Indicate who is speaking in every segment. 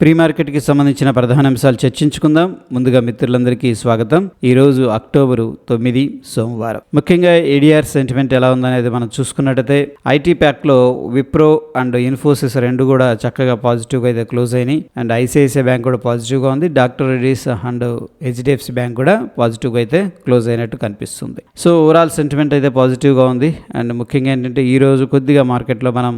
Speaker 1: Pre మార్కెట్కి సంబంధించిన ప్రధాన అంశాలు చర్చించుకుందాం. ముందుగా మిత్రులందరికీ స్వాగతం. ఈరోజు అక్టోబరు 9 సోమవారం. ముఖ్యంగా ఏడీఆర్ సెంటిమెంట్ ఎలా ఉందనేది మనం చూసుకున్నట్టయితే ఐటీ ప్యాక్లో విప్రో అండ్ ఇన్ఫోసిస్ రెండు కూడా చక్కగా పాజిటివ్గా అయితే క్లోజ్ అయినాయి. అండ్ ఐసిఐసిఐ బ్యాంక్ కూడా పాజిటివ్గా ఉంది. Doctor Reddy's and HDFC bank కూడా పాజిటివ్గా అయితే క్లోజ్ అయినట్టు కనిపిస్తుంది. సో ఓవరాల్ సెంటిమెంట్ అయితే పాజిటివ్గా ఉంది. అండ్ ముఖ్యంగా ఏంటంటే ఈరోజు కొద్దిగా మార్కెట్లో మనం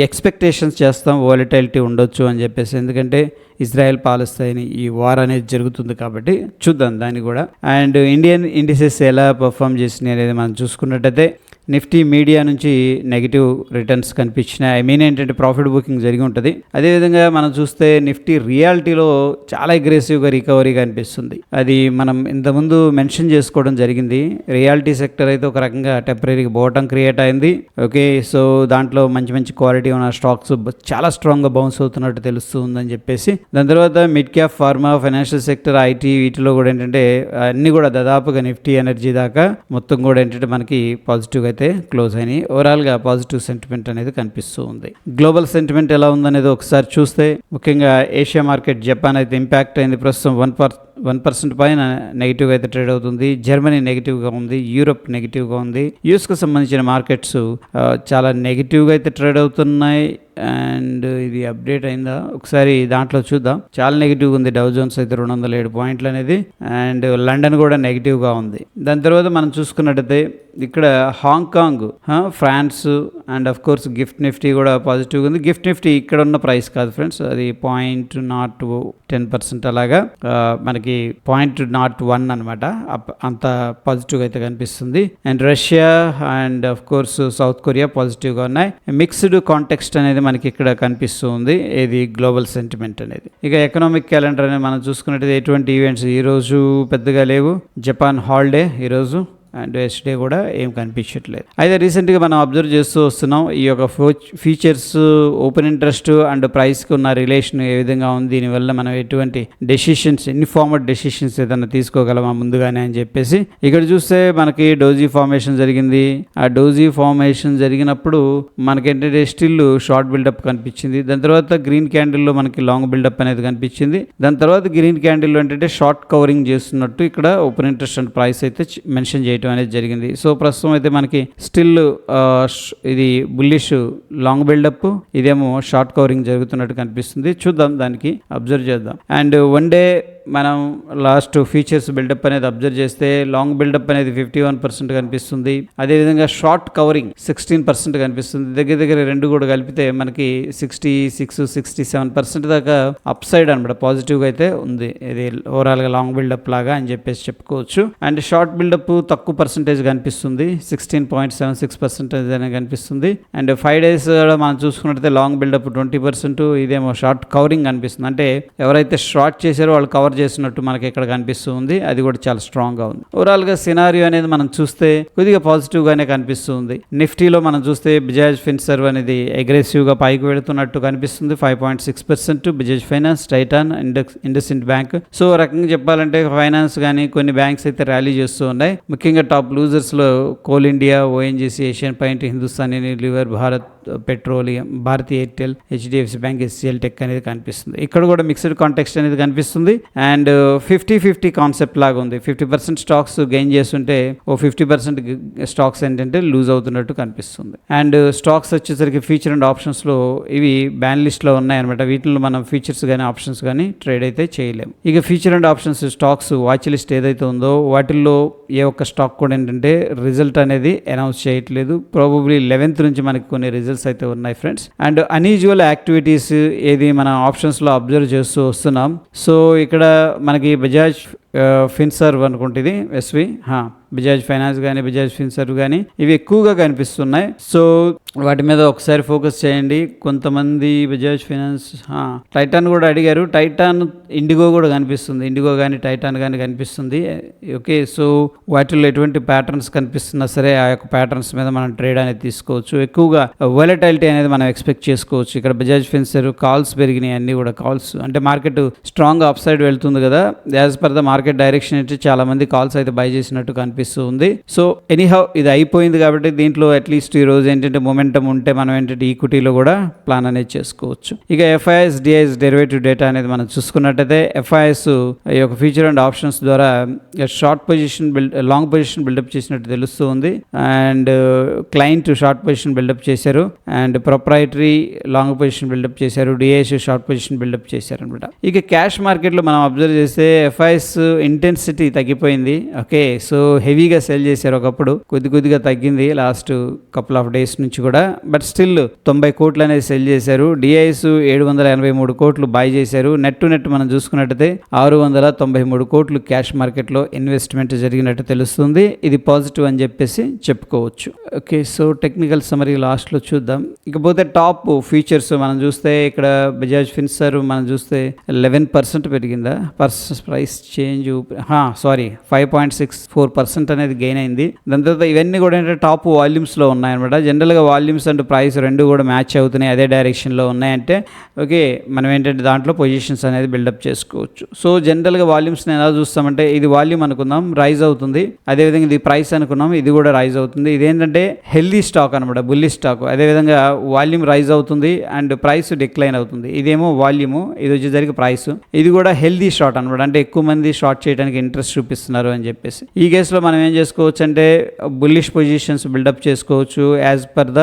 Speaker 1: ఎక్స్పెక్టేషన్స్ చేస్తాం వాలటిలిటీ ఉండొచ్చు అని చెప్పేసి, ఎందుకంటే ఇజ్రాయెల్ పాలస్తీన్ ఈ వార్ అనేది జరుగుతుంది కాబట్టి చూద్దాం దాన్ని కూడా. అండ్ ఇండియన్ ఇండిసెస్ ఎలా పర్ఫామ్ చేసినాయి అనేది మనం చూసుకున్నట్టయితే నిఫ్టీ మీడియా నుంచి నెగిటివ్ రిటర్న్స్ కనిపించినాయి. ఏంటంటే ప్రాఫిట్ బుకింగ్ జరిగి ఉంటుంది. అదేవిధంగా మనం చూస్తే నిఫ్టీ రియాలిటీలో చాలా అగ్రెసివ్గా రికవరీ కనిపిస్తుంది. అది మనం ఇంతకుముందు మెన్షన్ చేసుకోవడం జరిగింది. రియాలిటీ సెక్టర్ అయితే ఒక రకంగా టెంపరీగా బోటం క్రియేట్ అయింది. ఓకే, సో దాంట్లో మంచి మంచి క్వాలిటీ ఉన్న స్టాక్స్ చాలా స్ట్రాంగ్గా బౌన్స్ అవుతున్నట్టు తెలుస్తుందని చెప్పేసి, దాని తర్వాత mid cap, pharma, financial sector, IT వీటిలో కూడా ఏంటంటే అన్నీ కూడా దాదాపుగా నిఫ్టీ ఎనర్జీ దాకా మొత్తం కూడా ఏంటంటే మనకి పాజిటివ్గా క్లోజ్ అయినాయి. ఓవరాల్గా పాజిటివ్ సెంటిమెంట్ అనేది కనిపిస్తూ ఉంది. గ్లోబల్ సెంటిమెంట్ ఎలా ఉందనేది ఒకసారి చూస్తే ముఖ్యంగా ఏషియా మార్కెట్, జపాన్ అయితే ఇంపాక్ట్ అయింది. ప్రస్తుతం 1% పైన నెగిటివ్గా అయితే ట్రేడ్ అవుతుంది. జర్మనీ నెగిటివ్గా ఉంది. యూరోప్ నెగిటివ్గా ఉంది. యూఎస్కు సంబంధించిన మార్కెట్స్ చాలా నెగిటివ్గా అయితే ట్రేడ్ అవుతున్నాయి. అండ్ ఇది అప్డేట్ అయిందా ఒకసారి దాంట్లో చూద్దాం. చాలా నెగిటివ్గా ఉంది. డౌ జోన్స్ అయితే 207 పాయింట్లు అనేది. అండ్ లండన్ కూడా నెగిటివ్గా ఉంది. దాని తర్వాత మనం చూసుకున్నట్టయితే ఇక్కడ Hong Kong, France and of course gift Nifty కూడా పాజిటివ్గా ఉంది. గిఫ్ట్ నిఫ్టీ ఇక్కడ ఉన్న ప్రైస్ కాదు ఫ్రెండ్స్, అది 0.10% అలాగా మనకి 0.01 అనమాట. అంత పాజిటివ్గా అయితే కనిపిస్తుంది. And Russia and of course south Korea పాజిటివ్గా ఉన్నాయి. మిక్స్డ్ కాంటెక్స్ట్ అనేది మనకి ఇక్కడ కనిపిస్తూ ఉంది. ఇది గ్లోబల్ సెంటిమెంట్ అనేది. ఇక ఎకనామిక్ క్యాలెండర్ అనేది మనం చూసుకున్నట్టు ఎటువంటి ఈవెంట్స్ ఈరోజు పెద్దగా లేవు. జపాన్ హాలిడే ఈరోజు అండ్ ఎస్డే కూడా ఏం కనిపించట్లేదు. అయితే రీసెంట్గా మనం అబ్జర్వ్ చేస్తూ వస్తున్నాం ఈ యొక్క ఫీచర్స్, ఓపెన్ ఇంట్రెస్ట్ అండ్ ప్రైస్కి ఉన్న రిలేషన్ ఏ విధంగా ఉంది, దీనివల్ల మనం ఎటువంటి డెసిషన్స్, ఇన్ఫార్మడ్ డెసిషన్స్ ఏదైనా తీసుకోగలమా ముందుగానే అని చెప్పేసి. ఇక్కడ చూస్తే మనకి డోజీ ఫార్మేషన్ జరిగింది. ఆ డోజీ ఫార్మేషన్ జరిగినప్పుడు మనకేంటంటే స్టిల్ షార్ట్ బిల్డప్ కనిపించింది. దాని తర్వాత గ్రీన్ క్యాండిల్లో మనకి లాంగ్ బిల్డప్ అనేది కనిపించింది. దాని తర్వాత గ్రీన్ క్యాండిల్లో ఏంటంటే షార్ట్ కవరింగ్ చేస్తున్నట్టు ఇక్కడ ఓపెన్ ఇంట్రెస్ట్ అండ్ ప్రైస్ అయితే మెన్షన్ చేయడం అనేది జరిగింది. సో ప్రస్తుతం అయితే మనకి స్టిల్ ఇది బుల్లిష్ లాంగ్ బిల్డప్, ఇదేమో షార్ట్ కవరింగ్ జరుగుతున్నట్టు కనిపిస్తుంది. చూద్దాం, దానికి అబ్జర్వ్ చేద్దాం. అండ్ వన్ డే మనం లాస్ట్ ఫీచర్స్ బిల్డప్ అనేది అబ్జర్వ్ చేస్తే లాంగ్ బిల్డప్ అనేది 51% కనిపిస్తుంది. అదేవిధంగా షార్ట్ కవరింగ్ 16% కనిపిస్తుంది. దగ్గర రెండు కూడా కలిపితే మనకి 66-67% దాకా అప్ సైడ్ అనమాట పాజిటివ్గా అయితే ఉంది. ఇది ఓవరాల్గా లాంగ్ బిల్డప్ లాగా అని చెప్పేసి చెప్పుకోవచ్చు. అండ్ షార్ట్ బిల్డప్ తక్కువ పర్సంటేజ్ కనిపిస్తుంది, 16.76% అనేది కనిపిస్తుంది. అండ్ 5 days మనం చూసుకున్నట్లయితే లాంగ్ బిల్డప్ 20%, ఇదేమో షార్ట్ కవరింగ్ కనిపిస్తుంది. అంటే ఎవరైతే షార్ట్ చేశారో వాళ్ళు కవర్ చేసినట్టు మనకి ఇక్కడ కనిపిస్తుంది. అది కూడా చాలా స్ట్రాంగ్గా ఉంది. ఓవరాల్గా సినారియో అనేది మనం చూస్తే కొద్దిగా పాజిటివ్గానే కనిపిస్తుంది. నిఫ్టీలో మనం చూస్తే బజాజ్ ఫిన్సర్వ్ అనేది అగ్రెసివ్గా పైకి వెళుతున్నట్టు కనిపిస్తుంది, 5.6%. Bajaj finance, Titan, IndusInd bank. So రకంగా చెప్పాలంటే ఫైనాన్స్ కానీ కొన్ని బ్యాంక్స్ అయితే ర్యాలీ చేస్తూ ఉన్నాయి. ముఖ్యంగా టాప్ లూజర్స్లో Coal India, ONGC, Asian Paint, Hindustan Unilever, Bharat Petroleum, Bharti Airtel, HDFC Bank, HCL Tech అనేది కనిపిస్తుంది. ఇక్కడ కూడా మిక్స్డ్ కాంటెక్స్ట్ అనేది కనిపిస్తుంది. అండ్ 50-50 కాన్సెప్ట్ లాగా ఉంది. 50% స్టాక్స్ గెయిన్ చేస్తుంటే 50% స్టాక్స్ ఏంటంటే లూజ్ అవుతున్నట్టు కనిపిస్తుంది. అండ్ స్టాక్స్ వచ్చేసరికి ఫీచర్ అండ్ ఆప్షన్స్లో ఇవి బ్యాన్ లిస్ట్లో ఉన్నాయన్నమాట. వీటిలో మనం ఫీచర్స్ కానీ ఆప్షన్స్ కానీ ట్రేడ్ అయితే చేయలేము. ఇక feature and options stocks watch list ఏదైతే ఉందో వాటిల్లో ఏ ఒక్క స్టాక్ కూడా ఏంటంటే రిజల్ట్ అనేది అనౌన్స్ చేయట్లేదు. ప్రాబబ్లీ 11th నుంచి మనకి కొన్ని రిజల్ట్స్ అయితే ఉన్నాయి ఫ్రెండ్స్. అండ్ అన్యూజువల్ యాక్టివిటీస్ ఏది మన ఆప్షన్స్లో అబ్జర్వ్ చేస్తూ వస్తున్నాం. సో ఇక్కడ మనకి బజాజ్ ఫిన్సర్వ్ అనుకుంటుంది, ఎస్వి బజాజ్ ఫైనాన్స్ కానీ బజాజ్ ఫిన్సర్వ్ కానీ ఇవి ఎక్కువగా కనిపిస్తున్నాయి. సో వాటి మీద ఒకసారి ఫోకస్ చేయండి. కొంతమంది బజాజ్ ఫైనాన్స్, టైటాన్ కూడా అడిగారు. టైటాన్, ఇండిగో కూడా కనిపిస్తుంది. ఇండిగో కానీ టైటాన్ కానీ కనిపిస్తుంది. ఓకే, సో వాటిల్లో ఎటువంటి ప్యాటర్న్స్ కనిపిస్తున్నా సరే ఆ యొక్క ప్యాటర్న్స్ మీద మనం ట్రేడ్ అనేది తీసుకోవచ్చు. ఎక్కువగా వాలటిలిటీ అనేది మనం ఎక్స్పెక్ట్ చేసుకోవచ్చు. ఇక్కడ బజాజ్ ఫిన్సర్వ్ కాల్స్ పెరిగినాయి, అన్ని కూడా కాల్స్ అంటే మార్కెట్ స్ట్రాంగ్ అప్ సైడ్ వెళ్తుంది కదా. As per the market direction ఏంటి, చాలా మంది కాల్స్ అయితే బై చేసినట్టు కనిపిస్తూ ఉంది. సో ఎనీహౌ ఇది అయిపోయింది కాబట్టి దీంట్లో అట్లీస్ట్ ఈ రోజు ఏంటంటే మొమెంటం ఉంటే మనం ఏంటంటే ఈక్విటీలో కూడా ప్లాన్ అనేది చేసుకోవచ్చు. ఇక ఎఫ్ఐఎస్ డిఐఎస్ డెరివేటివ్ డేటా అనేది మనం చూసుకున్నట్టయితే ఎఫ్ఐఎస్ ఈ యొక్క ఫ్యూచర్ అండ్ ఆప్షన్స్ ద్వారా short position long position buildup చేసినట్టు తెలుస్తూ ఉంది. And client short position buildup చేశారు and proprietary long position buildup చేశారు, డిఐఎస్ షార్ట్ పొజిషన్ బిల్డప్ చేశారు అనమాట. ఇక క్యాష్ మార్కెట్లో మనం అబ్జర్వ్ చేస్తే ఎఫ్ఐఎస్ ఇంటెన్సిటీ తగ్గిపోయింది. ఓకే, సో హెవీగా సెల్ చేశారు, ఒకప్పుడు కొద్దిగా తగ్గింది లాస్ట్ కపుల్ ఆఫ్ డేస్ నుంచి కూడా, బట్ స్టిల్ 90 కోట్లు అనేది సెల్ చేశారు. డిఐఎస్ 783 కోట్లు బై చేశారు. నెట్ టు నెట్ మనం చూసుకున్నట్టయితే 693 కోట్లు క్యాష్ మార్కెట్లో ఇన్వెస్ట్మెంట్ జరిగినట్టు తెలుస్తుంది. ఇది పాజిటివ్ అని చెప్పేసి చెప్పుకోవచ్చు. ఓకే, సో టెక్నికల్ సమరీ లాస్ట్లో చూద్దాం. ఇకపోతే టాప్ ఫీచర్స్ మనం చూస్తే ఇక్కడ బజాజ్ ఫిన్సర్ మనం చూస్తే 11% పెరిగిందా, ప్రైస్ చేంజ్ 5.64% అనేది గెయిన్ అయింది. దాని తర్వాత ఇవన్నీ కూడా ఏంటంటే టాప్ వాల్యూమ్స్లో ఉన్నాయన్నమాట. జనరల్గా వాల్యూమ్స్ అండ్ ప్రైస్ రెండు కూడా మ్యాచ్ అవుతున్నాయి, అదే డైరెక్షన్లో ఉన్నాయంటే ఓకే మనం ఏంటంటే దాంట్లో పొజిషన్స్ అనేది బిల్డప్ చేసుకోవచ్చు. సో జనరల్గా వాల్యూమ్స్ని ఎలా చూస్తామంటే ఇది వాల్యూమ్ అనుకుందాం, రైజ్ అవుతుంది. అదేవిధంగా ఇది ప్రైస్ అనుకున్నాం, ఇది కూడా రైజ్ అవుతుంది. ఇదేంటంటే హెల్దీ స్టాక్ అనమాట, బుల్లి స్టాక్. అదేవిధంగా వాల్యూమ్ రైజ్ అవుతుంది అండ్ ప్రైస్ డిక్లైన్ అవుతుంది. ఇదేమో వాల్యూము, ఇది వచ్చేసరికి ప్రైస్. ఇది కూడా హెల్దీ షార్ట్ అనమాట, అంటే ఎక్కువ మంది షార్ట్ చేయడానికి ఇంట్రెస్ట్ చూపిస్తున్నారు అని చెప్పేసి. ఈ కేసులో మనం ఏం చేసుకోవచ్చు అంటే బుల్లిష్ పొజిషన్స్ బిల్డప్ చేసుకోవచ్చు యాజ్ పర్ ద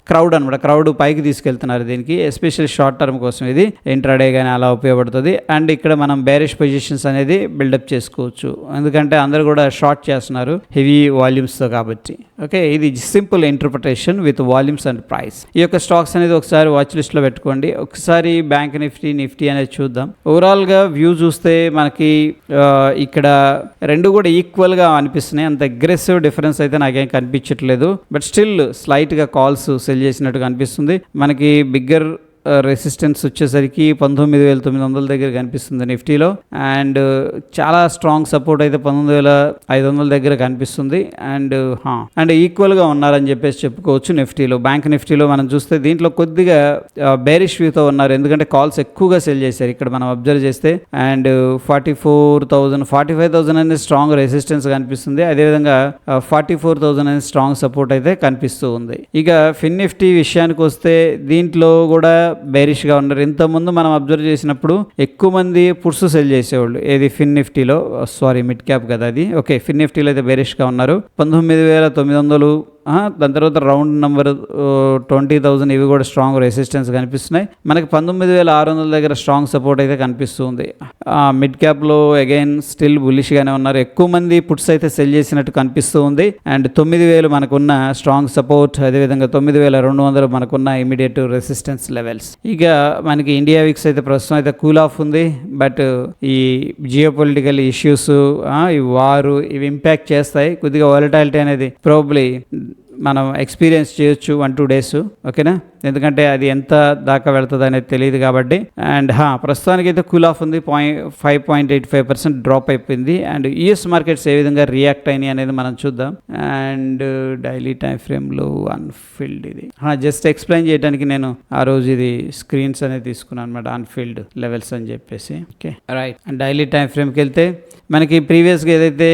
Speaker 1: క్రౌడ్ అనమాట. క్రౌడ్ పైకి తీసుకెళ్తున్నారు దీనికి, ఎస్పెషల్లీ షార్ట్ టర్మ్ కోసం ఇది ఇంట్రాడే కానీ అలా ఉపయోగపడుతుంది. అండ్ ఇక్కడ మనం బేరిష్ పొజిషన్స్ అనేది బిల్డప్ చేసుకోవచ్చు, ఎందుకంటే అందరూ కూడా షార్ట్ చేస్తున్నారు హెవీ వాల్యూమ్స్తో కాబట్టి. ఓకే, ఇది simple interpretation with volumes and price. ఈ యొక్క స్టాక్స్ అనేది ఒకసారి వాచ్ లిస్ట్లో పెట్టుకోండి. ఒకసారి బ్యాంక్ నిఫ్టీ అనేది చూద్దాం. ఓవరాల్గా వ్యూ చూస్తే మనకి ఇక్కడ రెండు కూడా ఈక్వల్గా అనిపిస్తున్నాయి, అంత అగ్రెసివ్ డిఫరెన్స్ అయితే నాకేం కనిపించట్లేదు. బట్ స్టిల్ స్లైట్గా కాల్స్ సెల్ చేసినట్టు కనిపిస్తుంది. మనకి బిగ్గర్ రెసిస్టెన్స్ వచ్చేసరికి 19,900 దగ్గర కనిపిస్తుంది నిఫ్టీలో. అండ్ చాలా స్ట్రాంగ్ సపోర్ట్ అయితే 19,500 దగ్గర కనిపిస్తుంది. అండ్ ఈక్వల్గా ఉన్నారని చెప్పేసి చెప్పుకోవచ్చు నిఫ్టీలో. బ్యాంక్ నిఫ్టీలో మనం చూస్తే దీంట్లో కొద్దిగా బేరిష్ వ్యూతో ఉన్నారు, ఎందుకంటే కాల్స్ ఎక్కువగా సెల్ చేశారు ఇక్కడ మనం అబ్జర్వ్ చేస్తే. అండ్ 44,000 45,000 అనేది స్ట్రాంగ్ రెసిస్టెన్స్ కనిపిస్తుంది. అదేవిధంగా 44,000 అనేది స్ట్రాంగ్ సపోర్ట్ అయితే కనిపిస్తూ ఉంది. ఇక ఫిన్ నిఫ్టీ విషయానికి వస్తే దీంట్లో కూడా బేరిష్గా ఉన్నారు. ఇంతకుముందు మనం అబ్జర్వ్ చేసినప్పుడు ఎక్కువ మంది పుట్స్ సెల్ చేసేవాళ్ళు, ఏది ఫిన్ నిఫ్టీలో, మిడ్ క్యాప్ కదా అది. ఓకే, ఫిన్ నిఫ్టీలో అయితే బేరిష్గా ఉన్నారు. 19,900, దాని తర్వాత రౌండ్ నెంబర్ 20,000 ఇవి కూడా స్ట్రాంగ్ రెసిస్టెన్స్ కనిపిస్తున్నాయి. మనకి 19,600 దగ్గర స్ట్రాంగ్ సపోర్ట్ అయితే కనిపిస్తుంది. మిడ్ క్యాప్లో అగైన్ స్టిల్ బులిష్గానే ఉన్నారు, ఎక్కువ మంది పుట్స్ అయితే సెల్ చేసినట్టు కనిపిస్తూ ఉంది. అండ్ 9,000 మనకున్న స్ట్రాంగ్ సపోర్ట్, అదేవిధంగా 9,200 మనకున్న ఇమీడియట్ రెసిస్టెన్స్ లెవెల్స్. ఇక మనకి ఇండియా విక్స్ అయితే ప్రస్తుతం అయితే కూల్ ఆఫ్ ఉంది. బట్ ఈ జియోపొలిటికల్ ఇష్యూస్, ఈ వారు ఇవి ఇంపాక్ట్ చేస్తాయి కొద్దిగా. వాలటాలిటీ అనేది ప్రాబబ్లీ మనం ఎక్స్పీరియన్స్ చేయొచ్చు 1-2 days. ఓకేనా, ఎందుకంటే అది ఎంత దాకా వెళ్తుంది అనేది తెలియదు కాబట్టి. అండ్ ప్రస్తుతానికి అయితే కూల్ ఆఫ్ ఉంది, 5.85% డ్రాప్ అయిపోయింది. అండ్ యూఎస్ మార్కెట్స్ ఏ విధంగా రియాక్ట్ అయినాయి అనేది మనం చూద్దాం. అండ్ డైలీ టైం ఫ్రేమ్లో అన్ఫిల్డ్, ఇది జస్ట్ ఎక్స్ప్లెయిన్ చేయడానికి నేను ఆ రోజు ఇది స్క్రీన్స్ అనేది తీసుకున్నాను అనమాట, అన్ఫిల్డ్ లెవెల్స్ అని చెప్పేసి. Okay right, and daily time ఫ్రేమ్కి వెళ్తే మనకి ప్రీవియస్గా ఏదైతే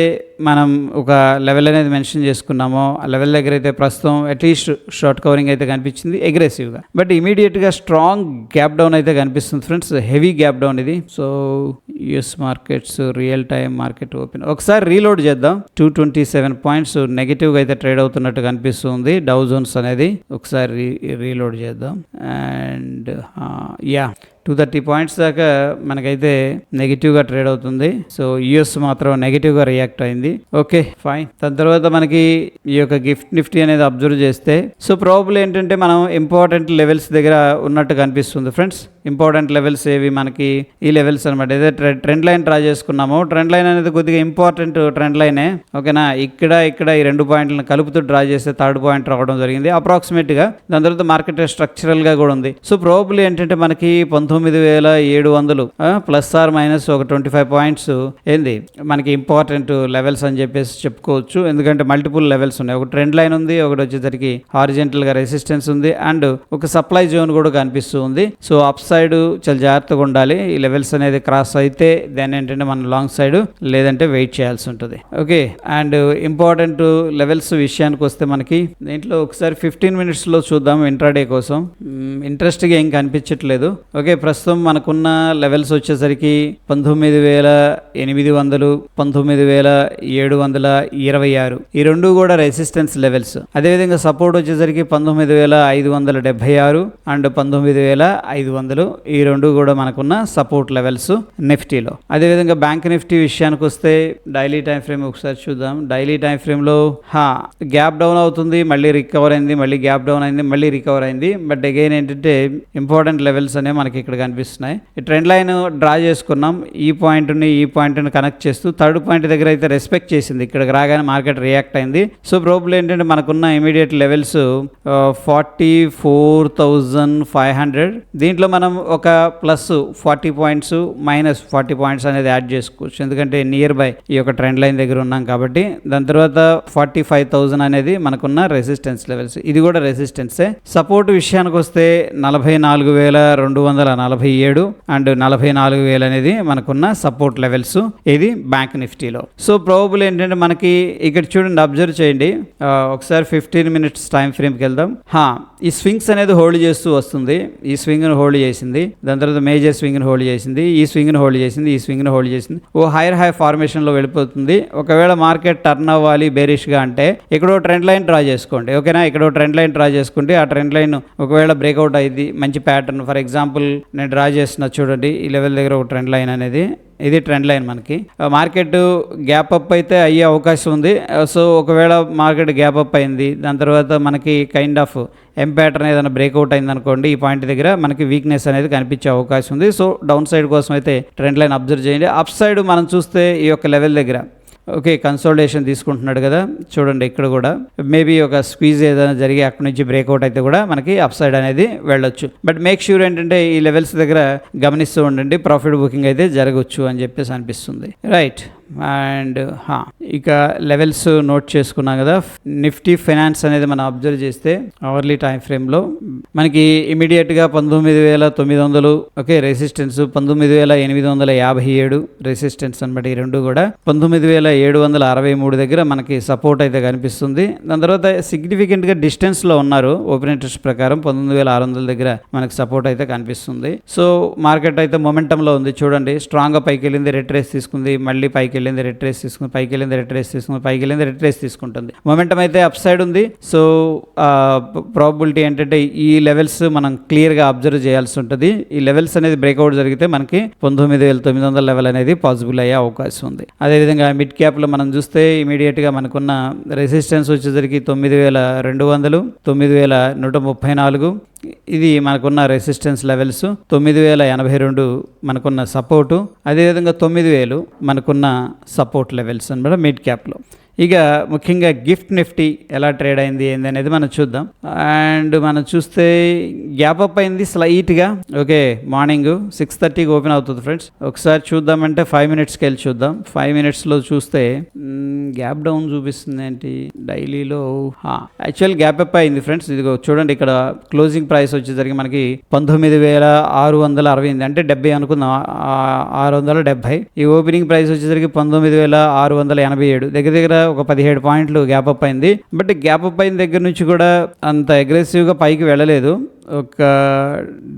Speaker 1: మనం ఒక లెవెల్ అనేది మెన్షన్ చేసుకున్నామో ఆ లెవెల్ దగ్గర అయితే ప్రస్తుతం అట్లీస్ట్ షార్ట్ కవరింగ్ అయితే కనిపించింది అగ్రెసివ్గా. బట్ ఇమీడియట్గా స్ట్రాంగ్ గ్యాప్ డౌన్ అయితే కనిపిస్తుంది ఫ్రెండ్స్, హెవీ గ్యాప్ డౌన్ ఇది. So US markets real time market open ఒకసారి రీలోడ్ చేద్దాం. 227 పాయింట్స్ నెగిటివ్గా అయితే ట్రేడ్ అవుతున్నట్టు కనిపిస్తుంది డౌ జోన్స్ అనేది. ఒకసారి రీలోడ్ చేద్దాం. అండ్ 230 పాయింట్స్ దాకా మనకైతే నెగిటివ్గా ట్రేడ్ అవుతుంది. సో యూఎస్ మాత్రం నెగిటివ్గా రియాక్ట్ అయింది. Okay fine. దాని తర్వాత మనకి ఈ యొక్క నిఫ్టీ అనేది అబ్జర్వ్ చేస్తే సో ప్రాబబ్లీ ఏంటంటే మనం ఇంపార్టెంట్ లెవెల్స్ దగ్గర ఉన్నట్టు కనిపిస్తుంది ఫ్రెండ్స్. ఇంపార్టెంట్ లెవెల్స్ ఏవి మనకి ఈ లెవెల్స్ అనమాట. ఏదైతే ట్రెండ్ లైన్ డ్రా చేసుకున్నామో ట్రెండ్ లైన్ అనేది కొద్దిగా ఇంపార్టెంట్ ట్రెండ్ లైనే. ఓకేనా, ఇక్కడ ఈ 2 పాయింట్లను కలుపుతూ డ్రా చేస్తే 3rd పాయింట్ రావడం జరిగింది అప్రాక్సిమేట్గా. దాని తర్వాత మార్కెట్ స్ట్రక్చరల్గా కూడా ఉంది. సో ప్రాబబ్లీ ఏంటంటే మనకి 19,700 ప్లస్ ఆర్ మైనస్ ఒక 25 పాయింట్స్ ఏంది మనకి ఇంపార్టెంట్ లెవెల్స్ అని చెప్పేసి చెప్పుకోవచ్చు. ఎందుకంటే మల్టిపుల్ లెవెల్స్ ఉన్నాయి. ఒక ట్రెండ్ లైన్ ఉంది, ఒకటి వచ్చేసరికి హారిజెంటల్గా రెసిస్టెన్స్ ఉంది, అండ్ ఒక సప్లై జోన్ కూడా కనిపిస్తూ ఉంది. సో అప్ సైడ్ చాలా జాగ్రత్తగా ఉండాలి. ఈ లెవెల్స్ అనేది క్రాస్ అయితే దాని ఏంటంటే మనం లాంగ్ సైడ్, లేదంటే వెయిట్ చేయాల్సి ఉంటుంది. ఓకే, అండ్ ఇంపార్టెంట్ లెవెల్స్ విషయానికి వస్తే మనకి దీంట్లో ఒకసారి 15 minutesలో చూద్దాం ఇంట్రాడే కోసం. ఇంట్రెస్ట్గా ఏం కనిపించట్లేదు. ఓకే, ప్రస్తుతం మనకున్న లెవెల్స్ వచ్చేసరికి 19,800, 19,726. ఈ రెండు కూడా రెసిస్టెన్స్ లెవెల్స్. అదేవిధంగా సపోర్ట్ వచ్చేసరికి 19,576 అండ్ 19,500. ఈ రెండు కూడా మనకున్న సపోర్ట్ లెవెల్స్ నిఫ్టీలో. అదేవిధంగా బ్యాంక్ నిఫ్టీ విషయానికి వస్తే డైలీ టైం ఫ్రేమ్ ఒకసారి చూద్దాం. డైలీ టైం ఫ్రేమ్లో గ్యాప్ డౌన్ అవుతుంది, మళ్ళీ రికవర్ అయింది, మళ్ళీ గ్యాప్ డౌన్ అయింది, మళ్ళీ రికవర్ అయింది. బట్ అగైన్ ఏంటంటే ఇంపార్టెంట్ లెవెల్స్ అనేవి మనకి ఇక్కడ కనిపిస్తున్నాయి. ఈ ట్రెండ్ లైన్ డ్రా చేసుకున్నాం. ఈ పాయింట్ని కనెక్ట్ చేస్తూ థర్డ్ పాయింట్ దగ్గర అయితే రెస్పెక్ట్ చేసింది. ఇక్కడికి రాగానే మార్కెట్ రియాక్ట్ అయింది. సో ప్రాబ్లం ఏంటంటే మనకున్న ఇమీడియట్ లెవెల్స్ 44,500. దీంట్లో మనం ఒక ప్లస్ 40 పాయింట్స్ మైనస్ 40 పాయింట్స్ అనేది యాడ్ చేసుకోవచ్చు, ఎందుకంటే నియర్ బై ఈ యొక్క ట్రెండ్ లైన్ దగ్గర ఉన్నాం కాబట్టి. దాని తర్వాత 45,000 అనేది మనకున్న రెసిస్టెన్స్ లెవెల్స్. ఇది కూడా రెసిస్టెన్సే. సపోర్ట్ విషయానికి వస్తే 44,247 అండ్ 44,000 అనేది మనకున్న సపోర్ట్ లెవెల్స్ ఇది బ్యాంక్ నిఫ్టీలో. సో ప్రాబబుల్ ఏంటంటే మనకి ఇక్కడ చూడండి, అబ్జర్వ్ చేయండి. ఒకసారి 15 minutes టైం ఫ్రేమ్కి వెళ్దాం. ఈ స్వింగ్స్ అనేది హోల్డ్ చేస్తూ వస్తుంది. ఈ స్వింగ్ను హోల్డ్ చేసింది, దాని తర్వాత మేజర్ స్వింగ్ను హోల్డ్ చేసింది, ఈ స్వింగ్ను హోల్డ్ చేసింది, ఈ స్వింగ్ను హోల్డ్ చేసింది. ఓ హైర్ హై ఫార్మేషన్లో వెళ్ళిపోతుంది. ఒకవేళ మార్కెట్ టర్న్ అవ్వాలి బేరిష్గా అంటే ఇక్కడ ట్రెండ్ లైన్ డ్రా చేసుకోండి. ఓకేనా, ఇక్కడ ట్రెండ్ లైన్ డ్రా చేసుకుంటే ఆ ట్రెండ్ లైన్ ఒకవేళ బ్రేక్అవుట్ అయింది, మంచి ప్యాటర్న్. ఫర్ ఎగ్జాంపుల్ నేను డ్రా చేసిన చూడండి, ఈ లెవెల్ దగ్గర ఒక ట్రెండ్ లైన్ అనేది, ఇది ట్రెండ్ లైన్. మనకి మార్కెట్ గ్యాప్ అప్ అయితే అయ్యే అవకాశం ఉంది. సో ఒకవేళ మార్కెట్ గ్యాప్ అప్ అయింది, దాని తర్వాత మనకి కైండ్ ఆఫ్ ఎం ప్యాటర్న్ ఏదైనా బ్రేక్అవుట్ అయింది అనుకోండి, ఈ పాయింట్ దగ్గర మనకి వీక్నెస్ అనేది కనిపించే అవకాశం ఉంది. సో డౌన్ సైడ్ కోసం అయితే ట్రెండ్ లైన్ అబ్జర్వ్ చేయండి. అప్ సైడ్ మనం చూస్తే ఈ యొక్క లెవెల్ దగ్గర ఓకే కన్సోలిడేషన్ తీసుకుంటున్నాడు కదా, చూడండి ఇక్కడ కూడా మేబీ ఒక స్క్వీజ్ ఏదైనా జరిగి అక్కడ నుంచి బ్రేక్అవుట్ అయితే కూడా మనకి అప్ సైడ్ అనేది వెళ్ళొచ్చు. బట్ మేక్ ష్యూర్ ఏంటంటే ఈ లెవెల్స్ దగ్గర గమనిస్తూ ఉండండి, ప్రాఫిట్ బుకింగ్ అయితే జరగవచ్చు అని చెప్పేసి అనిపిస్తుంది. రైట్, అండ్ ఇక లెవెల్స్ నోట్ చేసుకున్నాం కదా. నిఫ్టీ ఫైనాన్స్ అనేది మనం అబ్జర్వ్ చేస్తే అవర్లీ టైం ఫ్రేమ్లో మనకి ఇమీడియట్గా 19,900 ఓకే రెసిస్టెన్స్, 19,857 రెసిస్టెన్స్ అనమాట. ఈ రెండు కూడా 19,763 దగ్గర మనకి సపోర్ట్ అయితే కనిపిస్తుంది. దాని తర్వాత సిగ్నిఫికెంట్గా డిస్టెన్స్లో ఉన్నారు. ఓపెన్ ఇంట్రెస్ట్ ప్రకారం 19,600 దగ్గర మనకి సపోర్ట్ అయితే కనిపిస్తుంది. సో మార్కెట్ అయితే మొమెంటంలో ఉంది. చూడండి, స్ట్రాంగ్గా పైకి వెళ్ళింది, రిట్రేస్ తీసుకుంది, మళ్ళీ పైకి వెళ్ళింది, రిట్రేస్ తీసుకుంది, పైకి వెళ్ళింది, రిట్రేస్ తీసుకుంది, పైకి వెళ్ళింది, రిట్రేస్ తీసుకుంటుంది. మొమెంటం అయితే అప్ సైడ్ ఉంది. సో ప్రాబబిలిటీ ఏంటంటే ఈ లెవెల్స్ మనం క్లియర్గా అబ్జర్వ్ చేయాల్సి ఉంటుంది. ఈ లెవెల్స్ అనేది బ్రేక్అవుట్ జరిగితే మనకి 19,900 లెవెల్ అనేది పాసిబుల్ అయ్యే అవకాశం ఉంది. అదేవిధంగా మిడ్ క్యాప్లో మనం చూస్తే ఇమీడియట్గా మనకున్న రెసిస్టెన్స్ వచ్చేసరికి 9,200, 9,134 ఇది మనకున్న రెసిస్టెన్స్ లెవెల్స్. 9,082 మనకున్న సపోర్టు, అదేవిధంగా 9,000 మనకున్న సపోర్ట్ లెవెల్స్ అనమాట మిడ్ క్యాప్లో. ఇక ముఖ్యంగా గిఫ్ట్ నిఫ్టీ ఎలా ట్రేడ్ అయింది ఏంది అనేది మనం చూద్దాం. అండ్ మనం చూస్తే గ్యాప్ అప్ అయింది స్లైట్గా. ఓకే, మార్నింగ్ 6:30కి ఓపెన్ అవుతుంది ఫ్రెండ్స్. ఒకసారి చూద్దామంటే 5 minutesకి వెళ్ళి చూద్దాం. 5 minutesలో చూస్తే గ్యాప్ డౌన్ చూపిస్తుంది ఏంటి డైలీలో. యాక్చువల్ గ్యాప్ అప్ అయింది ఫ్రెండ్స్. ఇదిగో చూడండి, ఇక్కడ క్లోజింగ్ ప్రైస్ వచ్చేసరికి మనకి 19,660 అంటే 70 అనుకుందాం, 670. ఈ ఓపెనింగ్ ప్రైస్ వచ్చేసరికి 19,687. దగ్గర దగ్గర ఒక 17 పాయింట్లు గ్యాప్ అప్ అయింది. బట్ గ్యాప్ అప్ అయిన దగ్గర నుంచి కూడా అంత అగ్రెసివ్గా పైకి వెళ్ళలేదు. ఒక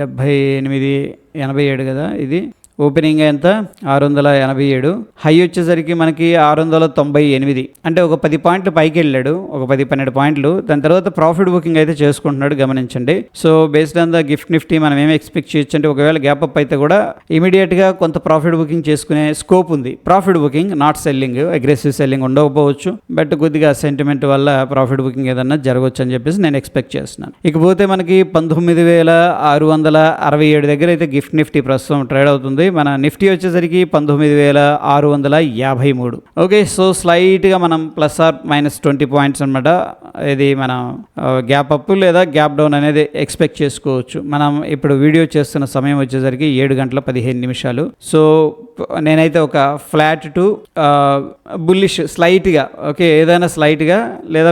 Speaker 1: 78, 87 కదా. ఇది ఓపెనింగ్ ఎంత 687, హై వచ్చేసరికి మనకి 698. అంటే ఒక 10 పాయింట్లు పైకి వెళ్ళాడు, ఒక 10-12 పాయింట్లు. దాని తర్వాత ప్రాఫిట్ బుకింగ్ అయితే చేసుకుంటున్నాడు, గమనించండి. So based on the gift Nifty మనం ఏమి ఎక్స్పెక్ట్ చేయొచ్చు అంటే ఒకవేళ గ్యాప్ అప్ అయితే కూడా ఇమీడియట్గా కొంత ప్రాఫిట్ బుకింగ్ చేసుకునే స్కోప్ ఉంది. Profit booking, not selling, aggressive selling ఉండకపోవచ్చు. బట్ కొద్దిగా సెంటిమెంట్ వల్ల ప్రాఫిట్ బుకింగ్ ఏదన్నా జరగవచ్చు అని చెప్పేసి నేను ఎక్స్పెక్ట్ చేస్తున్నాను. ఇకపోతే మనకి 19,667 దగ్గర అయితే గిఫ్ట్ నిఫ్టీ ప్రస్తుతం ట్రేడ్ అవుతుంది. మన నిఫ్టీ వచ్చేసరికి 19,653. ఓకే, సో స్లైట్గా మనం ప్లస్ ఆర్ మైనస్ 20 పాయింట్స్ అనమాట. ఇది మనం గ్యాప్ అప్ లేదా గ్యాప్ డౌన్ అనేది ఎక్స్పెక్ట్ చేసుకోవచ్చు. మనం ఇప్పుడు వీడియో చేస్తున్న సమయం వచ్చేసరికి 7:15. సో నేనైతే ఒక ఫ్లాట్ టు బుల్లిష్ స్లైట్గా, ఓకే, ఏదైనా స్లైట్గా లేదా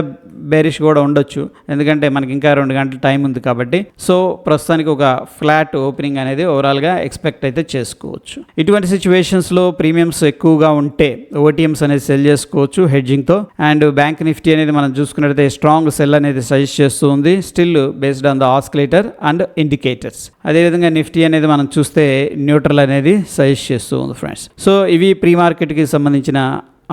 Speaker 1: బేరిష్ కూడా ఉండొచ్చు, ఎందుకంటే మనకి ఇంకా 2 గంటల టైం ఉంది కాబట్టి. సో ప్రస్తుతానికి ఒక ఫ్లాట్ ఓపెనింగ్ అనేది ఓవరాల్గా ఎక్స్పెక్ట్ అయితే చేసుకోవచ్చు. ఇటువంటి సిచ్యువేషన్స్లో ప్రీమియమ్స్ ఎక్కువగా ఉంటే ఓటీఎంస్ అనేది సెల్ చేసుకోవచ్చు హెడ్జింగ్తో. అండ్ బ్యాంక్ నిఫ్టీ అనేది మనం చూసుకున్నట్లయితే స్ట్రాంగ్ సెల్ అనేది సజెస్ట్ చేస్తూ ఉంది, still based on the oscillator and indicators. అదేవిధంగా నిఫ్టీ అనేది మనం చూస్తే న్యూట్రల్ అనేది సజెస్ట్ చేస్తూ ఉంది ఫ్రెండ్స్. సో ఇవి ప్రీ మార్కెట్కి సంబంధించిన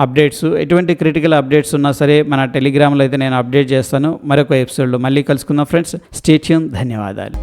Speaker 1: అప్డేట్స్. ఎటువంటి క్రిటికల్ అప్డేట్స్ ఉన్నా సరే మన టెలిగ్రామ్లో అయితే నేను అప్డేట్ చేస్తాను. మరొక ఎపిసోడ్లో మళ్ళీ కలుసుకుందాం ఫ్రెండ్స్. Stay tune. ధన్యవాదాలు.